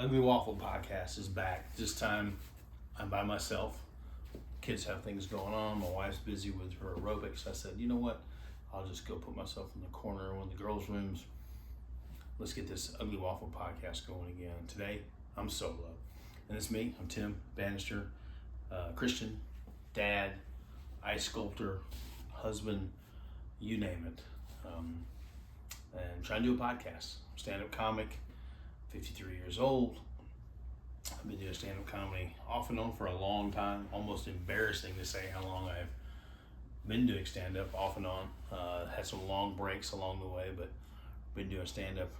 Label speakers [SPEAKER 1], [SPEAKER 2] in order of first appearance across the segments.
[SPEAKER 1] Ugly Waffle podcast is back. This time I'm by myself. Kids have things going on. My wife's busy with her aerobics. I said, you know what? I'll just go put myself in the corner of one of the girls' rooms. Let's get this Ugly Waffle podcast going again. Today, I'm solo. And it's me. I'm Tim Bannister, Christian, dad, ice sculptor, husband, you name it. And trying to do a podcast. Stand-up comic, 53 years old. I've been doing stand-up comedy off and on for a long time. Almost embarrassing to say how long I've been doing stand-up off and on. Had some long breaks along the way, but been doing stand-up.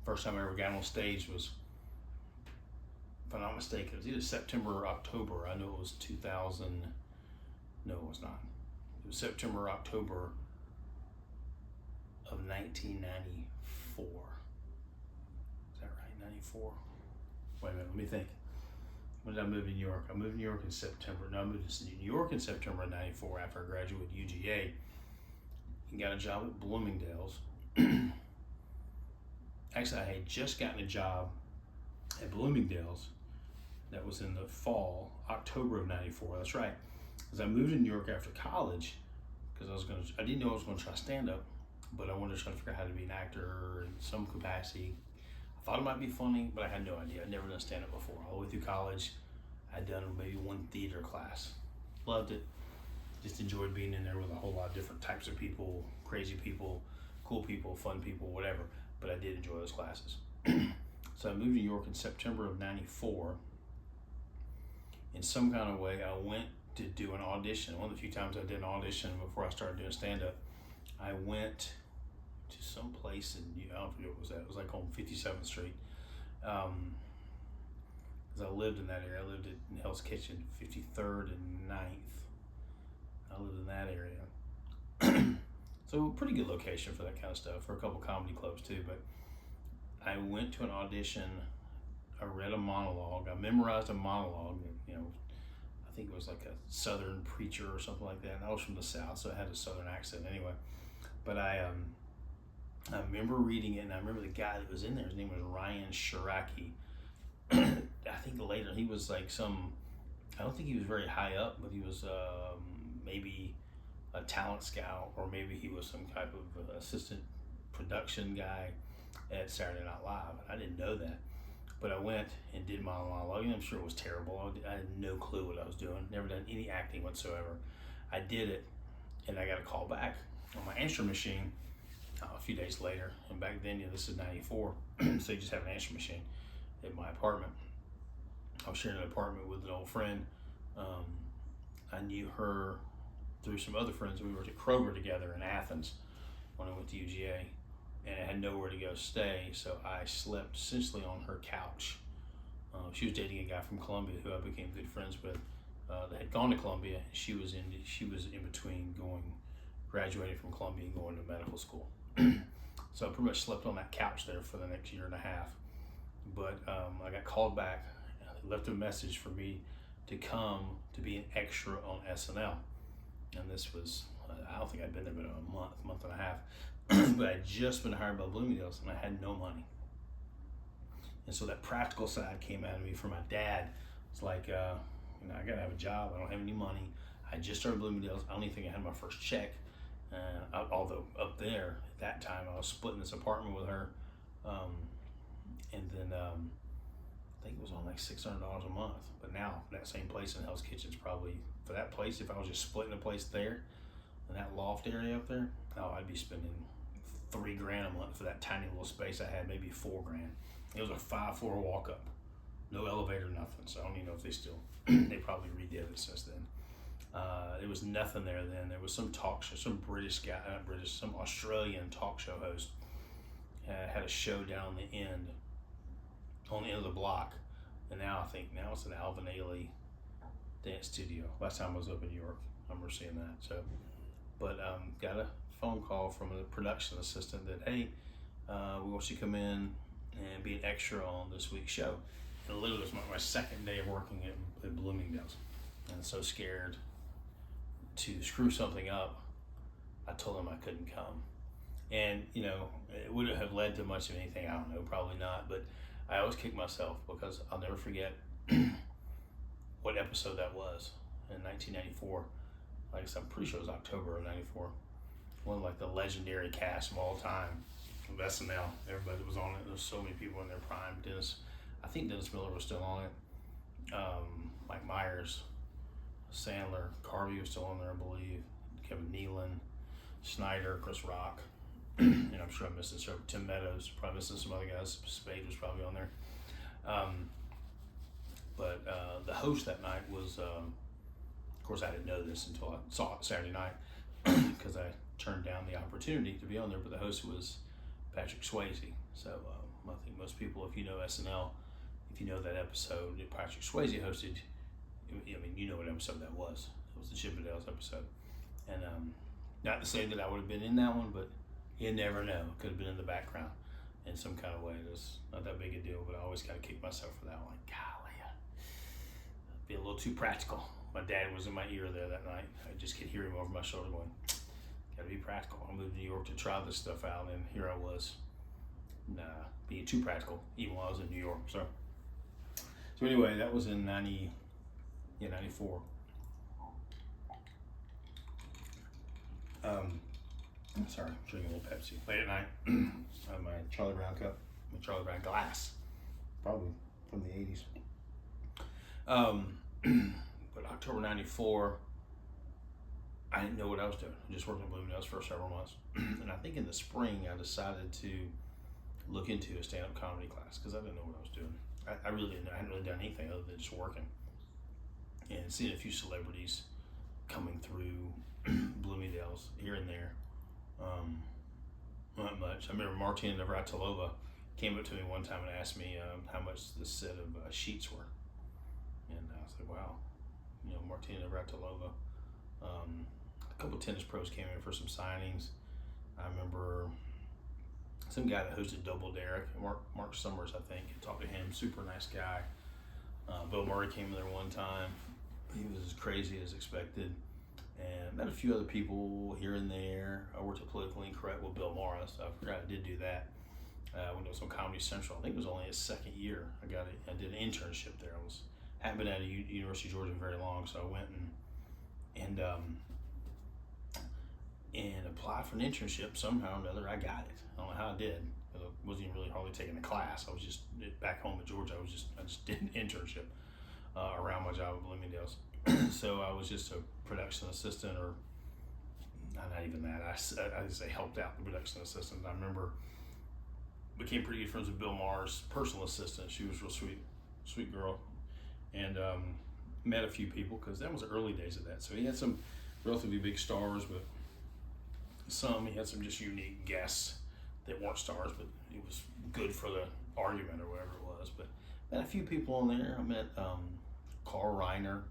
[SPEAKER 1] First time I ever got on stage was, if I'm not mistaken, it was either September or October. I know it was 2000. No, it was not. It was September or October of 1994. Is that right? 94? Wait a minute, let me think. When did I move to New York? I moved to New York in September. No, I moved to New York in September of 94 after I graduated UGA and got a job at Bloomingdale's. Actually, I had just gotten a job at Bloomingdale's. That was in the fall, October of 94. That's right. Because I moved to New York after college because I didn't know I was going to try stand-up, but I wanted to try to figure out how to be an actor in some capacity. I thought it might be funny, but I had no idea. I'd never done stand-up before. All the way through college, I'd done maybe one theater class. Loved it. Just enjoyed being in there with a whole lot of different types of people, crazy people, cool people, fun people, whatever. But I did enjoy those classes. So I moved to New York in September of 94. In some kind of way, I went to do an audition. One of the few times I did an audition before I started doing stand-up, I went to some place in, I don't forget what was that. It was like on 57th Street. Because I lived in that area. I lived in Hell's Kitchen, 53rd and 9th. I lived in that area. So pretty good location for that kind of stuff, for a couple comedy clubs too. But I went to an audition. I read a monologue. I memorized a monologue. You know, I think it was like a Southern preacher or something like that. And I was from the South, so I had a Southern accent anyway. But I remember reading it, and I remember the guy that was in there. His name was Ryan Shiraki. I think later he was like I don't think he was very high up, but he was maybe a talent scout, or maybe he was some type of assistant production guy at Saturday Night Live. I didn't know that. But I went and did my monologue, and I'm sure it was terrible. I had no clue what I was doing. Never done any acting whatsoever. I did it, and I got a call back on my answer machine a few days later. And back then, this is 94, so you just have an answer machine in my apartment. I was sharing an apartment with an old friend. I knew her through some other friends. We worked at Kroger together in Athens when I went to UGA, and I had nowhere to go stay, so I slept essentially on her couch. She was dating a guy from Columbia who I became good friends with. That had gone to Columbia. She was in between graduating from Columbia and going to medical school. So I pretty much slept on that couch there for the next year and a half. But I got called back. They left a message for me to come to be an extra on SNL. And this was, I don't think I'd been there but a month and a half. But I'd just been hired by Bloomingdale's, and I had no money. And so that practical side came out of me for my dad. It's like, I gotta have a job. I don't have any money. I just started Bloomingdale's. I don't even think I had my first check. Although up there at that time, I was splitting this apartment with her. And then I think it was on like $600 a month. But now that same place in Hell's Kitchen is probably, for that place, if I was just splitting a place there in that loft area up there, I'd be spending $3,000 a month for that tiny little space I had, maybe $4,000. It was a 5-floor walk up, no elevator, nothing. So I don't even know if they still, they probably redid it since then. There was nothing there then. There was some talk show, some some Australian talk show host had a show down on the end of the block. And now it's an Alvin Ailey dance studio. Last time I was up in New York, I remember seeing that. So, but got a phone call from a production assistant that, hey, we want you to come in and be an extra on this week's show. And literally it was my second day of working at Bloomingdale's. And I'm so scared to screw something up, I told them I couldn't come. And, it wouldn't have led to much of anything, I don't know, probably not. But I always kick myself because I'll never forget what episode that was in 1994. Like I said, I'm pretty sure it was October of '94. One of like the legendary cast of all time of SNL. Everybody that was on it. There was so many people in their prime. I think Dennis Miller was still on it. Mike Myers, Sandler, Carvey was still on there, I believe. Kevin Nealon, Snyder, Chris Rock. And I'm sure I'm missing Tim Meadows, probably missing some other guys. Spade was probably on there. But the host that night was, of course, I didn't know this until I saw it Saturday night because I turned down the opportunity to be on there. But the host was Patrick Swayze. So I think most people, if you know SNL, if you know that episode that Patrick Swayze hosted, I mean, you know what episode that was. It was the Chippendales episode. And not to say that I would have been in that one, but you never know. Could have been in the background in some kind of way. It's not that big a deal, but I always got to kick myself for that one. Golly, be a little too practical. My dad was in my ear there that night. I just could hear him over my shoulder going, gotta be practical. I moved to New York to try this stuff out, and here I was, being too practical, even while I was in New York. So anyway, that was in 94. Sorry, I'm drinking a little Pepsi. Late at night, I have my Charlie Brown cup, my Charlie Brown glass, probably from the 80s. But October '94, I didn't know what I was doing. I just worked at Bloomingdale's for several months. And I think in the spring, I decided to look into a stand-up comedy class because I didn't know what I was doing. I really didn't. I hadn't really done anything other than just working. And seeing a few celebrities coming through Bloomingdale's here and there. Not much. I remember Martina Navratilova came up to me one time and asked me how much the set of sheets were. And I was like, wow, Martina Navratilova. A couple of tennis pros came in for some signings. I remember some guy that hosted Double Dare, Mark Summers, I think. I talked to him, super nice guy. Bill Murray came in there one time. He was as crazy as expected. And met a few other people here and there. I worked at Politically Incorrect with Bill Morris. I forgot I did do that. When it was on Comedy Central. I think it was only his second year. I did an internship there. I hadn't been at University of Georgia very long, so I went and applied for an internship. Somehow or another, I got it. I don't know how I did. I wasn't even really hardly taking a class. I was just back home in Georgia. I just did an internship around my job at Bloomingdale's. So I was just a production assistant, or not even that. I just helped out the production assistant. I remember became pretty good friends with Bill Maher's personal assistant. She was real sweet girl, and met a few people because that was the early days of that. So he had some relatively big stars, but he had some just unique guests that weren't stars, but it was good for the argument or whatever it was. But met a few people on there. I met Carl Reiner.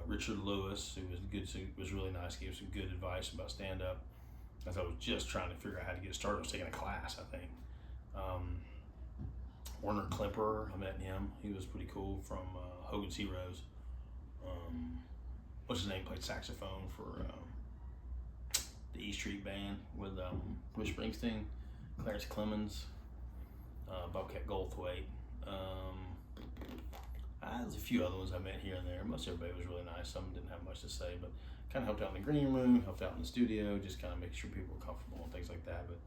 [SPEAKER 1] Richard Lewis, who was good, was really nice, gave some good advice about stand-up. As I was just trying to figure out how to get started, I was taking a class, I think. Werner Klemperer, I met him. He was pretty cool from Hogan's Heroes. What's his name? Played saxophone for the E Street Band with Bruce Springsteen, Clarence Clemens, Bobcat Goldthwait. There's a few other ones I met here and there. Most everybody was really nice. Some didn't have much to say, but kind of helped out in the green room, helped out in the studio, just kind of making sure people were comfortable and things like that. But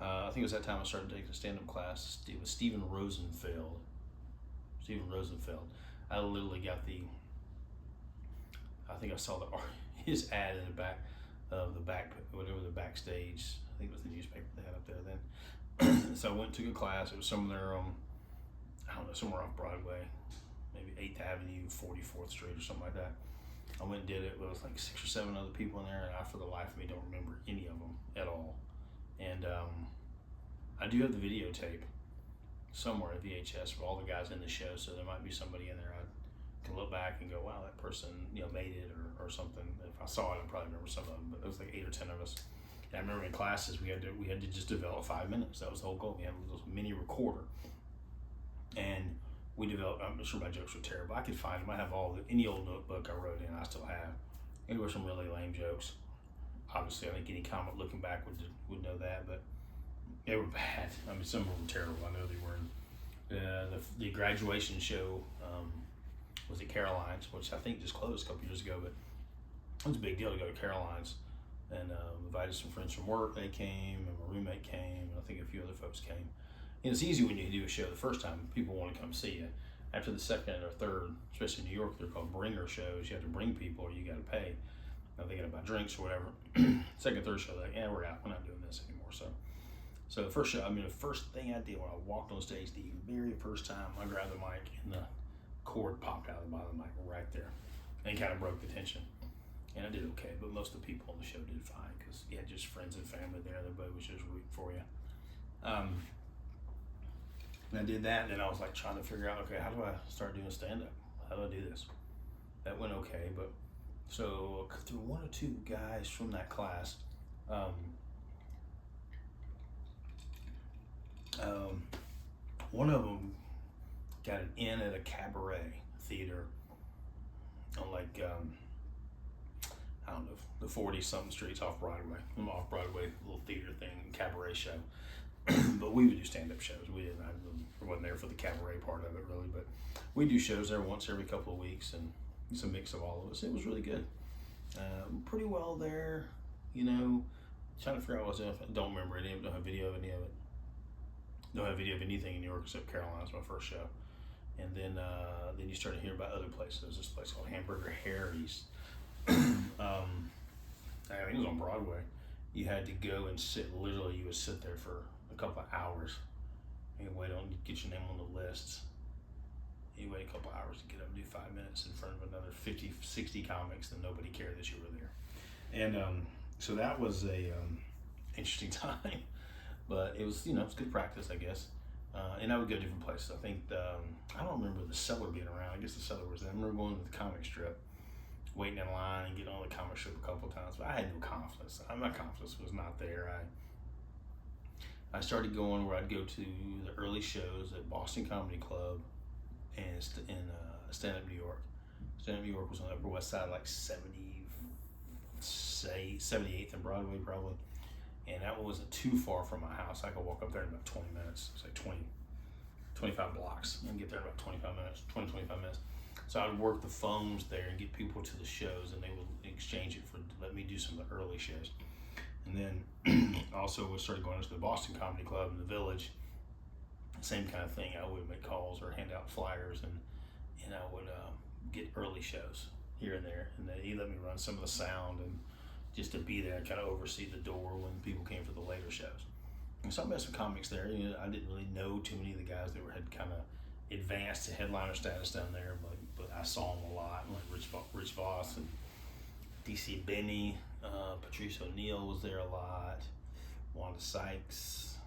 [SPEAKER 1] I think it was that time I started taking a stand-up class. It was Steven Rosenfeld. I literally got I think I saw his ad in the back of the backstage. I think it was the newspaper they had up there then. So I went and took a class. It was somewhere somewhere off Broadway, maybe 8th Avenue, 44th Street or something like that. I went and did it. There was like 6 or 7 other people in there, and I, for the life of me, don't remember any of them at all. And I do have the videotape somewhere at VHS of all the guys in the show, so there might be somebody in there I can look back and go, wow, that person made it or something. If I saw it, I probably remember some of them, but it was like 8 or 10 of us. And I remember in classes we had to just develop 5 minutes. That was the whole goal. We had a little mini recorder, and we developed. I'm sure my jokes were terrible. I could find them. I have any old notebook I wrote in. I still have. There were some really lame jokes. Obviously, I think any comic looking back would know that, but they were bad. I mean, some of them were terrible. I know they were. the graduation show was at Caroline's, which I think just closed a couple years ago, but it was a big deal to go to Caroline's. And invited some friends from work. They came, and my roommate came, and I think a few other folks came. And it's easy when you do a show the first time. People want to come see you. After the second or third, especially in New York, they're called bringer shows. You have to bring people, or you got to pay. Now they got to buy drinks or whatever. Second, third show, they're like, yeah, we're out. We're not doing this anymore. So the first show, the first thing I did when I walked on stage, the very first time, I grabbed the mic, and the cord popped out of the bottom of the mic right there, and kind of broke the tension. And I did okay, but most of the people on the show did fine because you had just friends and family there. Everybody was just rooting for you. And I did that, and then I was like trying to figure out, okay, how do I start doing stand-up? How do I do this? That went okay, but so through one or two guys from that class, one of them got an in at a cabaret theater on like, I don't know, the 40-something streets off Broadway. Off-Broadway little theater thing, cabaret show. But we would do stand-up shows. I wasn't there for the cabaret part of it really, but we do shows there once every couple of weeks, and it's a mix of all of us. It was really good. Pretty well there, trying to figure out what I don't remember any of it, don't have video of any of it. Don't have video of anything in New York except Caroline's, my first show. And then you started hearing about other places. There's this place called Hamburger Harry's. It was on Broadway. You had to go and sit, literally you would sit there for a couple of hours and get your name on the list. You wait a couple of hours to get up and do 5 minutes in front of another 50, 60 comics, and nobody cared that you were there. And so that was a interesting time, but it was, it's good practice, I guess. And I would go to different places. I think, I don't remember the Cellar being around. I guess the Cellar was there. I remember going to the comic strip, waiting in line and getting on the comic strip a couple of times, but I had no confidence. My confidence was not there. I started going where I'd go to the early shows at Boston Comedy Club and in Stand-Up New York. Stand-Up New York was on the Upper West Side, like 78th and Broadway probably. And that wasn't too far from my house. I could walk up there in about 20 minutes. It's like 25 blocks and get there in about 25 minutes. So I'd work the phones there and get people to the shows, and they would exchange it for let me do some of the early shows. And then also we started going to the Boston Comedy Club in the Village. Same kind of thing. I would make calls or hand out flyers, and I would get early shows here and there. And then he let me run some of the sound and just to be there and kind of oversee the door when people came for the later shows. And so I met some comics there. I didn't really know too many of the guys that had kind of advanced to headliner status down there, but I saw them a lot, like Rich Voss and DC Benny, Patrice O'Neill was there a lot, Wanda Sykes,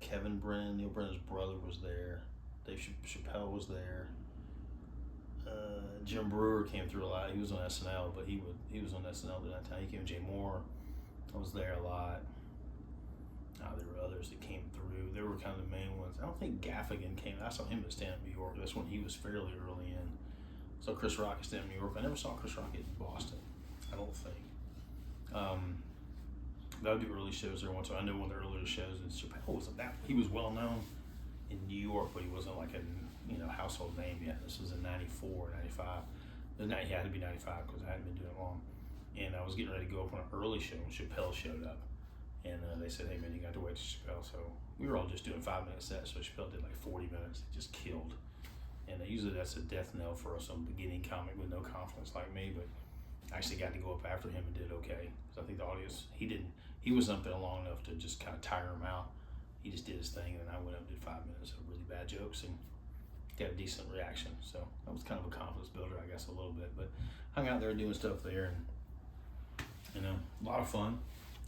[SPEAKER 1] Kevin Brennan, Neil Brennan's brother was there, Dave Chappelle was there, Jim Brewer came through a lot. He was on SNL, but he was on SNL at that time. He came, Jay Moore was there a lot. There were others that came through. They were kind of the main ones. I don't think Gaffigan came. I saw him at Stand-Up New York. That's when he was fairly early in. So Chris Rock at Stand-Up New York. I never saw Chris Rock in Boston, I don't think. But I would do early shows there once. I know one of the earlier shows, and Chappelle wasn't that. He was well known in New York, but he wasn't like a household name yet. This was in '94, '95. He had to be '95 because I hadn't been doing it long. And I was getting ready to go up on an early show when Chappelle showed up. And they said, hey man, you got to wait to Chappelle. So we were all just doing 5-minute sets. So Chappelle did like 40 minutes. It just killed. And usually that's a death knell for some beginning comic with no confidence like me. But I actually got to go up after him and did okay. Because I think the audience, he wasn't up there long enough to just kind of tire him out. He just did his thing. And then I went up and did 5 minutes of really bad jokes and got a decent reaction. So that was kind of a confidence builder, I guess, a little bit. But hung out there doing stuff there, and a lot of fun.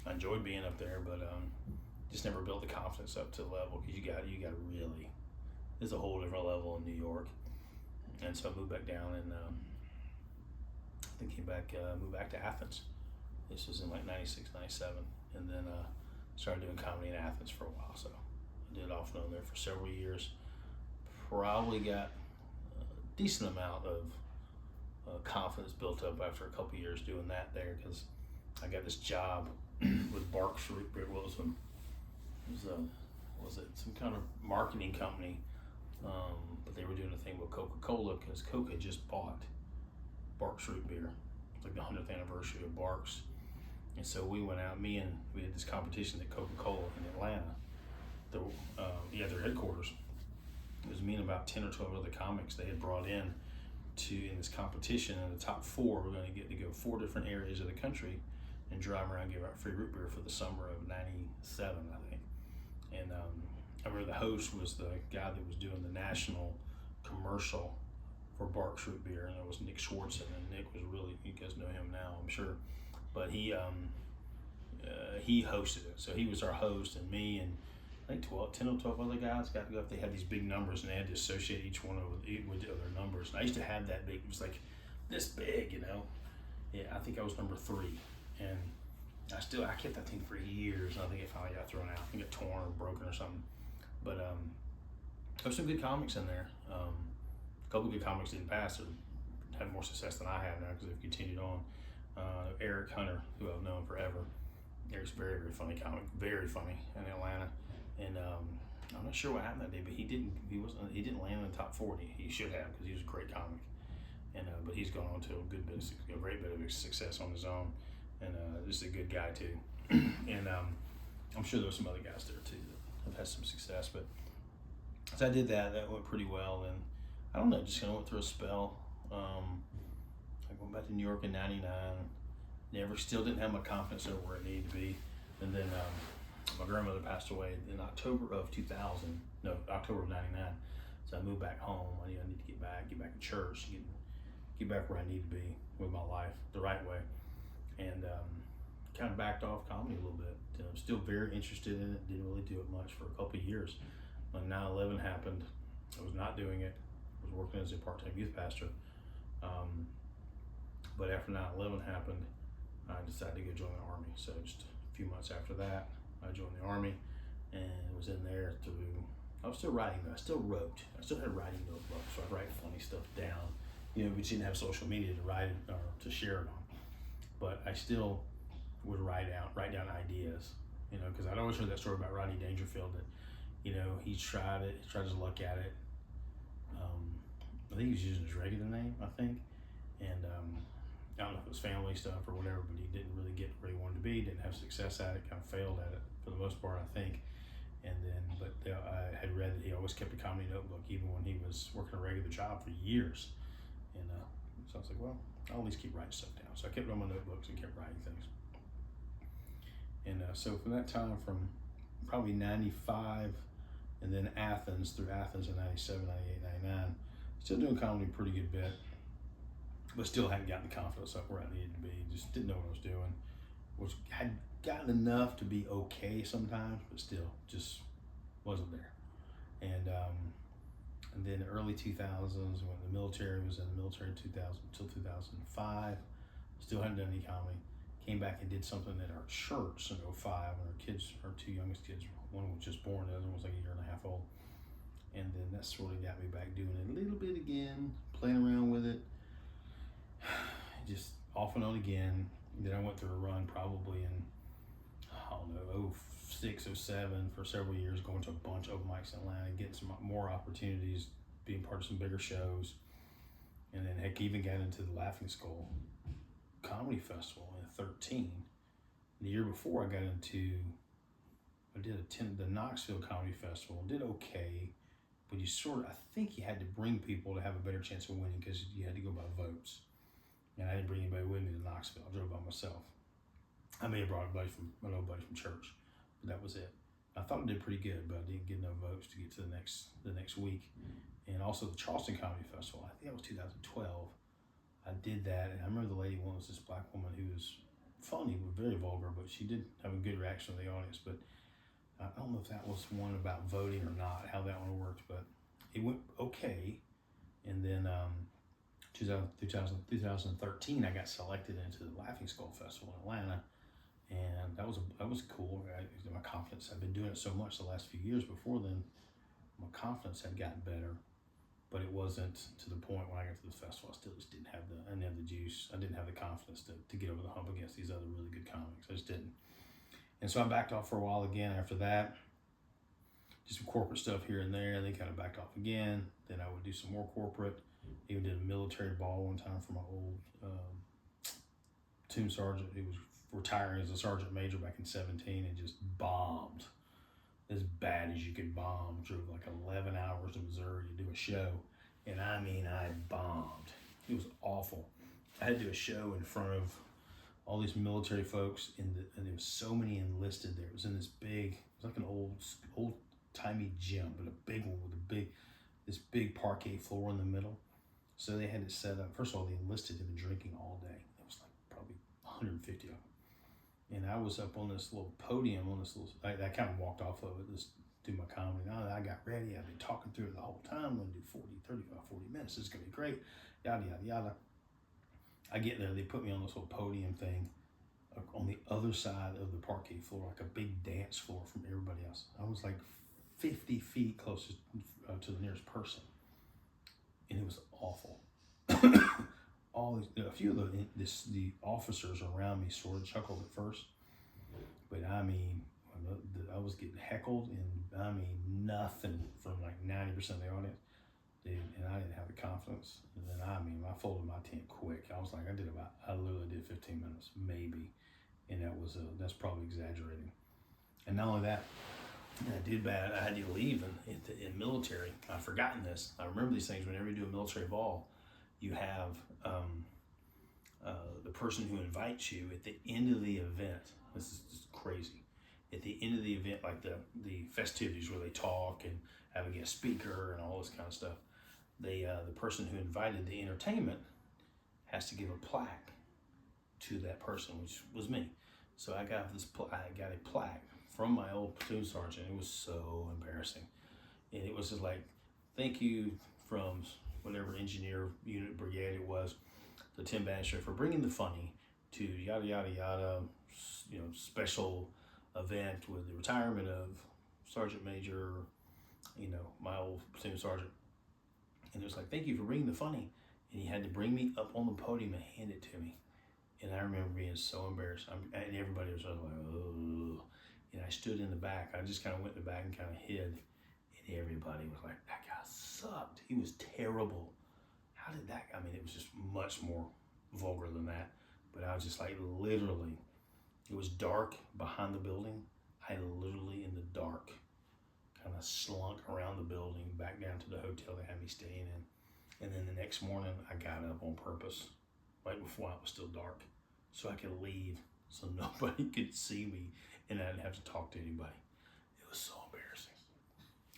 [SPEAKER 1] I enjoyed being up there, but just never built the confidence up to the level because you got to really. There's a whole different level in New York, and so I moved back down and I think moved back to Athens. This was in like '96, '97, and then started doing comedy in Athens for a while. So I did off and on there for several years. Probably got a decent amount of confidence built up after a couple years doing that there because I got this job with Barks Rick Wilson. It was was it? Some kind of marketing company. But they were doing a thing with Coca-Cola because Coke had just bought Barks Root Beer. It's like the 100th anniversary of Barks. And so we went out, we had this competition at Coca-Cola in Atlanta. Their headquarters. It was me and about 10 or 12 other comics they had brought in this competition, and the top 4 were going to get to go 4 different areas of the country and drive around and give out free root beer for the summer of '97, I think. And I remember the host was the guy that was doing the national commercial for Barks Root Beer, and it was Nick Schwartzen, and Nick was really, you guys know him now, I'm sure, but he hosted it. So he was our host, and me and I think 10 or 12 other guys got to go up. They had these big numbers, and they had to associate each one with the other numbers. And I used to have that big. It was like this big, Yeah, I think I was number 3, and I kept that thing for years. And I think it finally got thrown out. I think it got torn or broken or something. But there's some good comics in there. A couple of good comics didn't pass or had more success than I have now because they've continued on. Eric Hunter, who I've known forever. Eric's a very, very funny comic, very funny in Atlanta. And I'm not sure what happened that day, but he didn't land in the top 40. He should have, because he was a great comic. And but he's gone on to a great bit of success on his own, and just a good guy too. And I'm sure there's some other guys there too that have had some success. But so I did that. That went pretty well, and I don't know, just kind of went through a spell. I went back to New York in '99. Still didn't have my confidence over where it needed to be, and then. My grandmother passed away in October of '99. So I moved back home. I need to get back to church, get back where I need to be with my life the right way. And kind of backed off comedy a little bit. I'm still very interested in it. Didn't really do it much for a couple of years. When 9/11 happened, I was not doing it. I was working as a part-time youth pastor. But after 9/11 happened, I decided to go join the Army. So just a few months after that, I joined the Army and was in there I was still writing, but I still wrote. I still had writing notebooks, so I'd write funny stuff down. We didn't have social media to write it or to share it on. But I still would write down ideas, because I'd always heard that story about Rodney Dangerfield that, he tried his luck at it. I think he was using his regular name, and I don't know if it was family stuff or whatever, but he didn't really get where he wanted to be, didn't have success at it, kind of failed at it for the most part, I think. And then, I had read that he always kept a comedy notebook, even when he was working a regular job for years. And so I was like, well, I'll at least keep writing stuff down. So I kept it on my notebooks and kept writing things. And so from that time, from probably '95, and then through Athens in '97, '98, '99, still doing comedy a pretty good bit. But still hadn't gotten the confidence up where I needed to be. Just didn't know what I was doing. Had gotten enough to be okay sometimes, but still just wasn't there. And then early 2000s, when the military, was in the military 2000 until 2005. Still hadn't done any comedy. Came back and did something at our church in '05 when our 2 youngest kids, one was just born, the other one was like a year and a half old. And then that sort of got me back doing it a little bit again, playing around with it. Just off and on again. Then I went through a run probably in, I don't know, '06, '07 for several years, going to a bunch of open mics in Atlanta, getting some more opportunities, being part of some bigger shows. And then heck, even got into the Laughing Skull Comedy Festival in '13. The year before I did attend the Knoxville Comedy Festival, did okay, but I think you had to bring people to have a better chance of winning because you had to go by votes. And I didn't bring anybody with me to Knoxville. I drove by myself. I may have brought an old buddy from church, but that was it. I thought I did pretty good, but I didn't get enough votes to get to the next week. And also the Charleston Comedy Festival, I think that was 2012. I did that, and I remember the lady was this black woman who was funny, but very vulgar, but she did have a good reaction from the audience. But I don't know if that was one about voting or not, how that one worked, but it went okay. And then 2013, I got selected into the Laughing Skull Festival in Atlanta, and that was cool. My confidence, I've been doing it so much the last few years before then, my confidence had gotten better, but it wasn't to the point when I got to the festival. I still just didn't have the juice. I didn't have the confidence to get over the hump against these other really good comics. I just didn't. And so I backed off for a while again after that. some corporate stuff here and there. They kind of backed off again. Then I would do some more corporate. Even did a military ball one time for my old platoon sergeant who was retiring as a sergeant major back in 17 and just bombed as bad as you could bomb. Drove like 11 hours to Missouri to do a show. And I mean, I bombed. It was awful. I had to do a show in front of all these military folks, and there was so many enlisted there. It was in this big, it was like an old timey gym, but a big one with this big parquet floor in the middle. So they had it set up. First of all, the enlisted had been drinking all day. It was like probably 150 of them. And I was up on this little podium, I kind of walked off of it, just do my comedy. I got ready. I've been talking through it the whole time. I'm going to do 40 minutes. It's going to be great. Yada, yada, yada. I get there. They put me on this little podium thing on the other side of the parquet floor, like a big dance floor from everybody else. I was like 50 feet closest to the nearest person. And it was awful. A few of the officers around me sort of chuckled at first, but I mean, I was getting heckled, and I mean nothing from like 90% of the audience, dude. And I didn't have the confidence. And then I folded my tent quick. I was like, I literally did 15 minutes maybe, and that's probably exaggerating. And not only that, I did bad. I had to leave in military. I've forgotten this. I remember these things whenever you do a military ball. You have the person who invites you at the end of the event. This is just crazy. At the end of the event, like the festivities where they talk and have a guest speaker and all this kind of stuff, the person who invited the entertainment has to give a plaque to that person, which was me. So I got a plaque from my old platoon sergeant. It was so embarrassing, and it was just like, thank you from whatever engineer unit brigade it was, the Tim Bannister, for bringing the funny to yada yada yada, special event with the retirement of Sergeant Major, my old platoon sergeant. And it was like, thank you for bringing the funny. And he had to bring me up on the podium and hand it to me. And I remember being so embarrassed. And everybody was like, oh. And I stood in the back. I just kind of went in the back and kind of hid. And everybody was like, that guy sucked. He was terrible. How did that? It was just much more vulgar than that. But I was just like, literally, it was dark behind the building. I literally, in the dark, kind of slunk around the building back down to the hotel they had me staying in. And then the next morning, I got up on purpose, right before it was still dark, so I could leave, so nobody could see me, and I didn't have to talk to anybody. It was so embarrassing.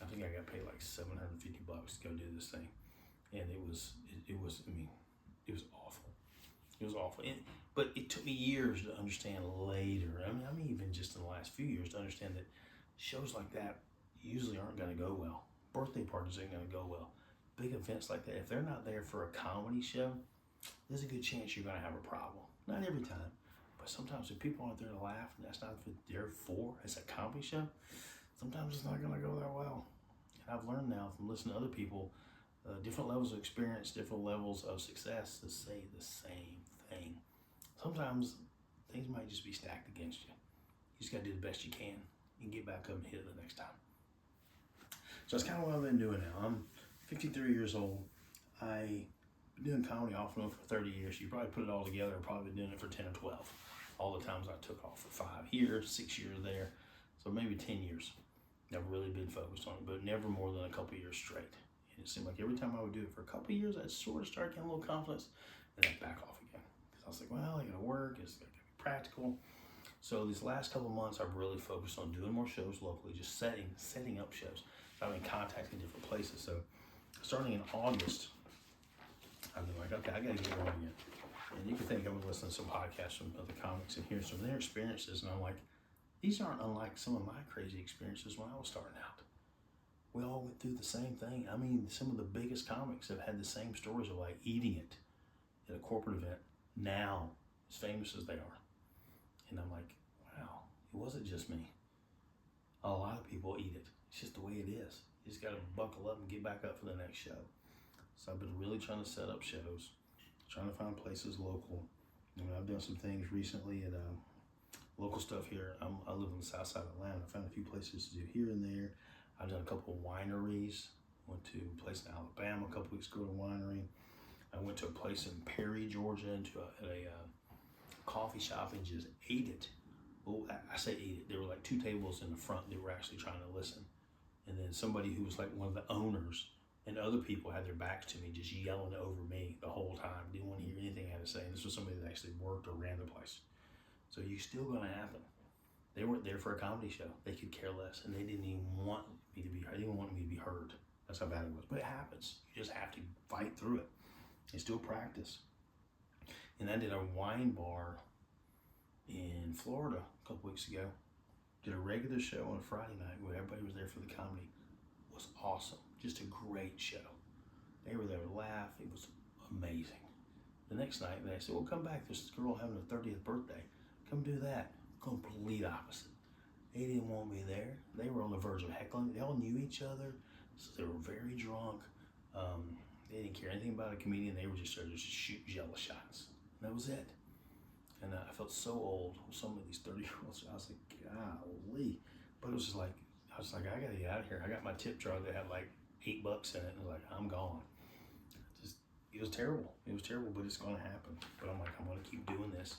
[SPEAKER 1] I think I got paid like $750 to go do this thing, and it was awful. It was awful. But it took me years to understand later. Even just in the last few years to understand that shows like that usually aren't going to go well. Birthday parties aren't going to go well. Big events like that, if they're not there for a comedy show, there's a good chance you're going to have a problem. Not every time, but sometimes if people aren't there to laugh and that's not what they're for, it's a comedy show, sometimes it's not going to go that well. And I've learned now from listening to other people, different levels of experience, different levels of success, to say the same thing. Sometimes things might just be stacked against you. You just got to do the best you can and get back up and hit it the next time. So that's kind of what I've been doing now. I'm 53 years old. I've been doing comedy off and on for 30 years. You probably put it all together, I've probably been doing it for 10 or 12. All the times I took off for 5 here, 6 years there. So maybe 10 years. I've really been focused on it, but never more than a couple years straight. And it seemed like every time I would do it for a couple years, I'd sort of start getting a little confidence, then I'd back off again. Because I was like, well, I gotta work, it's gotta be practical. So these last couple of months, I've really focused on doing more shows locally, just setting up shows. I've been contacting different places. So starting in August, I've been like, okay, I gotta get going again. And you can think I'm listening to some podcasts from other comics and hearing some of their experiences, and I'm like, these aren't unlike some of my crazy experiences when I was starting out. We all went through the same thing. Some of the biggest comics have had the same stories of like eating it at a corporate event now, as famous as they are. And I'm like, wow, it wasn't just me. A lot of people eat it. It's just the way it is. You just gotta buckle up and get back up for the next show. So I've been really trying to set up shows, trying to find places local. I've done some things recently at local stuff here. I live on the south side of Atlanta. I found a few places to do here and there. I've done a couple of wineries. Went to a place in Alabama a couple weeks ago, a winery. I went to a place in Perry, Georgia, into a coffee shop and just ate it. Well, I say ate it. There were like 2 tables in the front that were actually trying to listen. And then somebody who was like one of the owners and other people had their backs to me, just yelling over me the whole time. Didn't want to hear anything I had to say. And this was somebody that actually worked or ran the place. So you're still going to happen. They weren't there for a comedy show. They could care less. And they didn't even want me to be heard. They didn't want me to be heard. That's how bad it was. But it happens. You just have to fight through it and still practice. And I did a wine bar in Florida a couple weeks ago. Did a regular show on a Friday night where everybody was there for the comedy. It was awesome. Just a great show. They were there to laugh. It was amazing. The next night, they said, well, come back. There's this girl having her 30th birthday. Come do that. Complete opposite. They didn't want me there. They were on the verge of heckling. They all knew each other. So they were very drunk. They didn't care anything about a comedian. They were just there to shoot jealous shots. And that was it. And I felt so old with some of these 30-year-olds. I was like, golly. But it was just like, I was like, I gotta get out of here. I got my tip jar that had like $8 in it, and I was like, I'm gone. It was terrible. It was terrible, but it's gonna happen. But I'm like, I'm gonna keep doing this.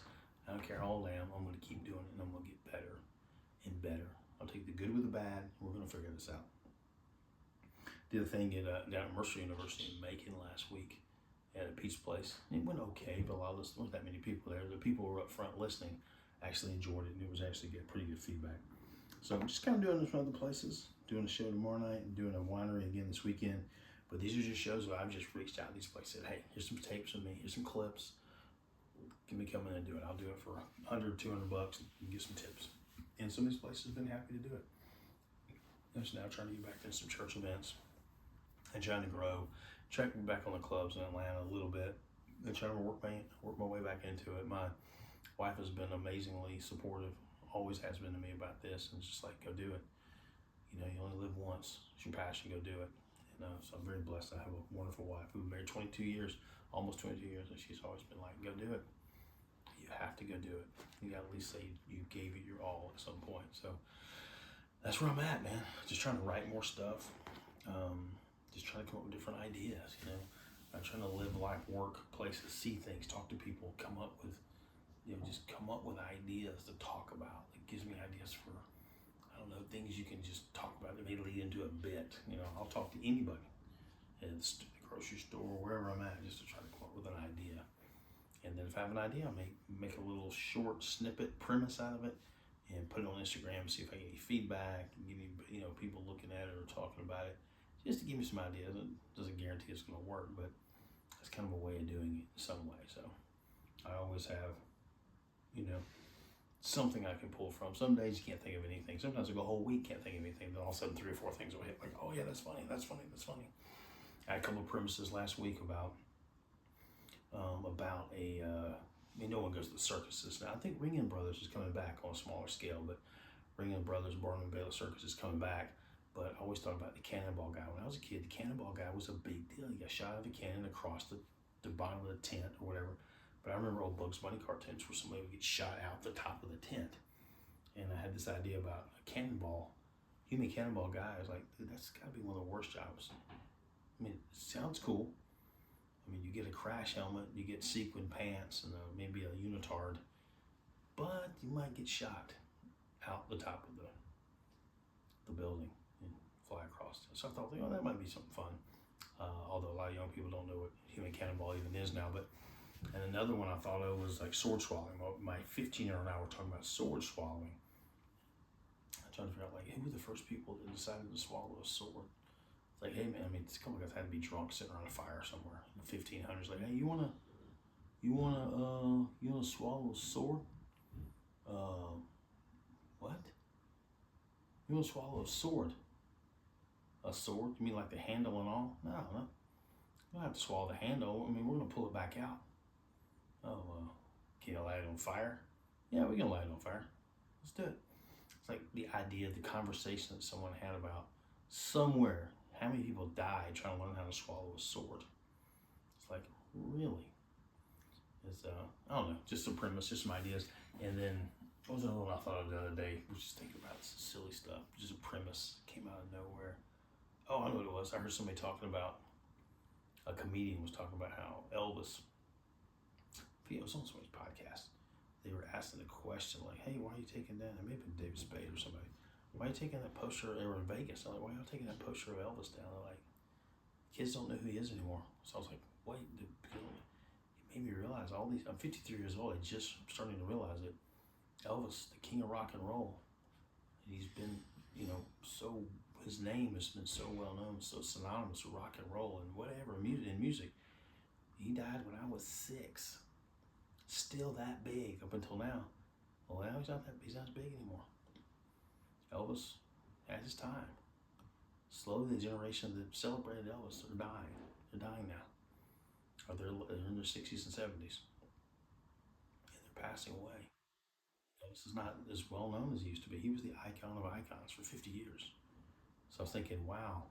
[SPEAKER 1] I don't care how old I am. I'm gonna keep doing it, and I'm gonna get better and better. I'll take the good with the bad. We're gonna figure this out. Did a thing down at Mercer University in Macon last week at a pizza place. It went okay, but there weren't that many people there. The people who were up front listening actually enjoyed it, and it was actually getting pretty good feedback. So I'm just kind of doing this from other places, doing a show tomorrow night and doing a winery again this weekend. But these are just shows where I've just reached out to these places, said, hey, here's some tapes of me, here's some clips. Can we come in and do it? I'll do it for $100, $200 and get some tips. And some of these places have been happy to do it. I'm just now trying to get back to some church events and trying to grow, trying to get back on the clubs in Atlanta a little bit and trying to work my way back into it. My wife has been amazingly supportive, always has been to me about this, and it's just like, go do it. You know, you only live once. It's your passion, go do it. And so I'm very blessed. I have a wonderful wife who's been married 22 years, almost 22 years, and she's always been like, go do it. You have to go do it. You got to at least say you gave it your all at some point. So that's where I'm at, man. Just trying to write more stuff. Just trying to come up with different ideas, you know. I'm trying to live life, work, places, see things, talk to people, come up with, just come up with ideas to talk about. It gives me ideas for, I don't know, things you can just talk about that may lead into a bit. You know, I'll talk to anybody at the grocery store, wherever I'm at, just to try to come up with an idea. And then if I have an idea, I may make a little short snippet premise out of it and put it on Instagram, see if I get any feedback, and give me, people looking at it or talking about it, just to give me some ideas. It doesn't guarantee it's going to work, but it's kind of a way of doing it in some way. So I always have, something I can pull from. Some days you can't think of anything. Sometimes I go a whole week, can't think of anything. Then all of a sudden 3 or 4 things will hit, like, oh yeah, that's funny, that's funny, that's funny. I had a couple of premises last week about no one goes to the circuses now. I think Ringling Brothers is coming back on a smaller scale, but Ringling Brothers, Barnum and Bailey Circus is coming back. But I always thought about the cannonball guy. When I was a kid, the cannonball guy was a big deal. He got shot out of a cannon across the bottom of the tent or whatever. But I remember old Bugs Bunny cartoons where somebody would get shot out the top of the tent. And I had this idea about a cannonball, human cannonball guy. I was like, dude, that's got to be one of the worst jobs. I mean, it sounds cool. I mean, you get a crash helmet, you get sequin pants, and maybe a unitard, but you might get shot out the top of the building and fly across. So I thought, that might be something fun. Although a lot of young people don't know what human cannonball even is now. And another one I thought of was like sword swallowing. My 15-year-old and I were talking about sword swallowing. I'm trying to figure out, like, who were the first people that decided to swallow a sword? Like, hey man, I mean, a couple guys had to be drunk sitting around a fire somewhere in the 1500s. Like, hey, you wanna swallow a sword? What? You wanna swallow a sword? A sword? You mean like the handle and all? No. You don't have to swallow the handle. I mean, we're gonna pull it back out. Oh, can you light it on fire? Yeah, we can light it on fire. Let's do it. It's like the idea, the conversation that someone had about somewhere. How many people died trying to learn how to swallow a sword? It's like, really? It's, I don't know, just some premise, just some ideas. And then, what was another one I thought of the other day? I was just thinking about some silly stuff. Just a premise, came out of nowhere. I heard somebody talking about, a comedian was talking about how Elvis, it was on somebody's podcast, they were asking the question like, hey, why are you taking down, it may have been David Spade or somebody, why are you taking that poster, they were in Vegas, I'm like, why are you taking that poster of Elvis down? They're like, kids don't know who he is anymore. So I was like, wait, it made me realize all these, I'm 53 years old, I just starting to realize it. Elvis, the king of rock and roll, he's been, so, his name has been so well known, so synonymous with rock and roll and whatever, music. He died when I was 6. Still that big up until now. Well, now he's not as big anymore. Elvis had his time. Slowly, the generation that celebrated Elvis are dying. They're dying now. Or they're in their 60s and 70s. And they're passing away. Elvis is not as well known as he used to be. He was the icon of icons for 50 years. So I was thinking, wow,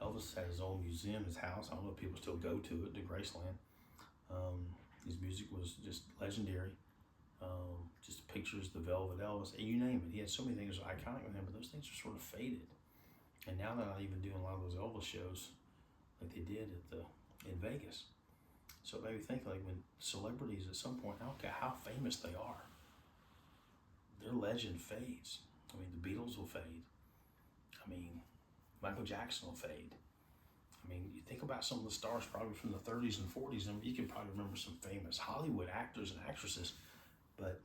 [SPEAKER 1] Elvis had his own museum, his house. I don't know if people still go to it, to Graceland. His music was just legendary. Just pictures, the Velvet Elvis, you name it. He had so many things iconic with him, but those things are sort of faded. And now they're not even doing a lot of those Elvis shows like they did in Vegas. So it made me think, like, when celebrities at some point, I don't care how famous they are, their legend fades. I mean, the Beatles will fade. I mean, Michael Jackson will fade. I mean, you think about some of the stars probably from the 30s and 40s, and you can probably remember some famous Hollywood actors and actresses, but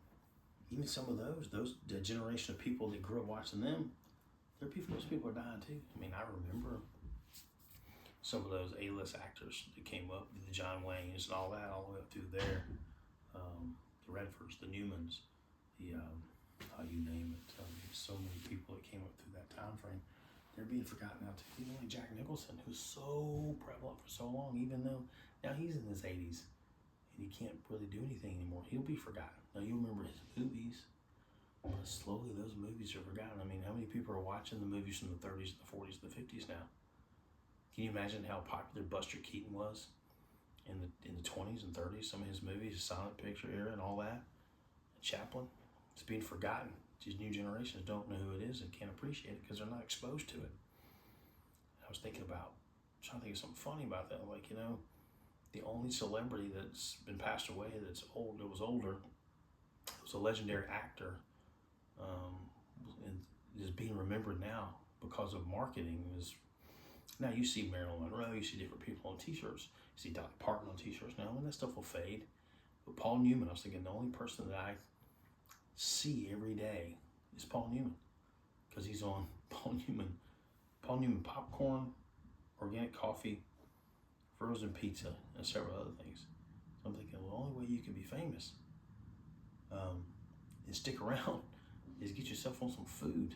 [SPEAKER 1] even some of the generation of people that grew up watching them, those people are dying too. I mean, I remember some of those A-list actors that came up, the John Waynes and all that, all the way up through there, the Redfords, the Newmans, you name it. So many people that came up through that time frame. They're being forgotten now too. Even like Jack Nicholson, who's so prevalent for so long, even though now he's in his 80s and he can't really do anything anymore. He'll be forgotten. Now you'll remember his movies, but slowly those movies are forgotten. I mean, how many people are watching the movies from the 30s, the 40s, the 50s now? Can you imagine how popular Buster Keaton was in the 20s and 30s? Some of his movies, Silent Picture era and all that. Chaplin, it's being forgotten. These new generations don't know who it is and can't appreciate it because they're not exposed to it. I was trying to think of something funny about that. Like, the only celebrity that's been passed away that was older, it was a legendary actor, and is being remembered now because of marketing. Now you see Marilyn Monroe, you see different people on t-shirts, you see Dolly Parton on t-shirts now, and that stuff will fade. But Paul Newman, I was thinking, the only person that I see every day is Paul Newman, because he's on Paul Newman popcorn, organic coffee, frozen pizza, and several other things. So I'm thinking, well, the only way you can be famous and stick around is get yourself on some food.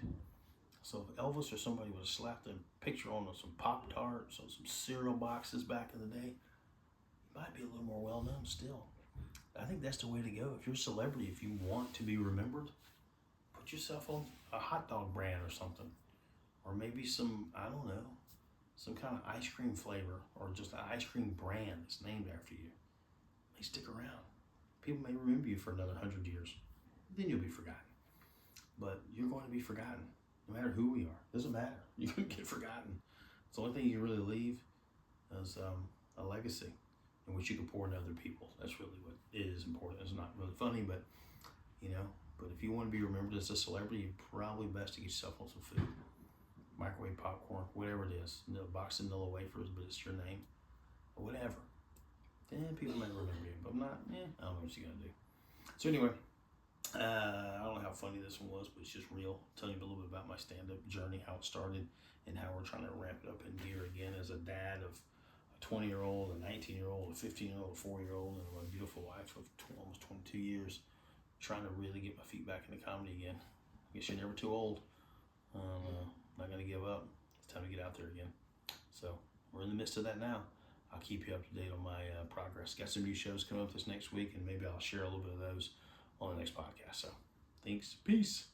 [SPEAKER 1] So if Elvis or somebody would have slapped a picture on some Pop-Tarts or some cereal boxes back in the day, you might be a little more well-known still. I think that's the way to go. If you're a celebrity, if you want to be remembered, put yourself on a hot dog brand or something. Or maybe some kind of ice cream flavor, or just an ice cream brand that's named after you. May stick around. People may remember you for another 100 years. Then you'll be forgotten. But you're going to be forgotten, no matter who we are. Doesn't matter. You're going to get forgotten. It's the only thing you really leave is a legacy in which you can pour into other people. That's really what is important. It's not really funny, but but if you want to be remembered as a celebrity, you're probably best to get yourself on some food. Microwave popcorn, whatever it is, a box of Nilla wafers, but it's your name, or whatever. Then people may remember you, but not, I don't know what you're gonna do. So anyway, I don't know how funny this one was, but it's just real. I'll tell you a little bit about my stand-up journey, how it started, and how we're trying to ramp it up in gear again as a dad of a 20-year-old, a 19-year-old, a 15-year-old, a 4-year-old, and my beautiful wife of almost 22 years, trying to really get my feet back into comedy again. I guess you're never too old. Not gonna give up. It's time to get out there again. So we're in the midst of that now. I'll keep you up to date on my progress. Got some new shows coming up this next week, and maybe I'll share a little bit of those on the next podcast. So thanks. Peace.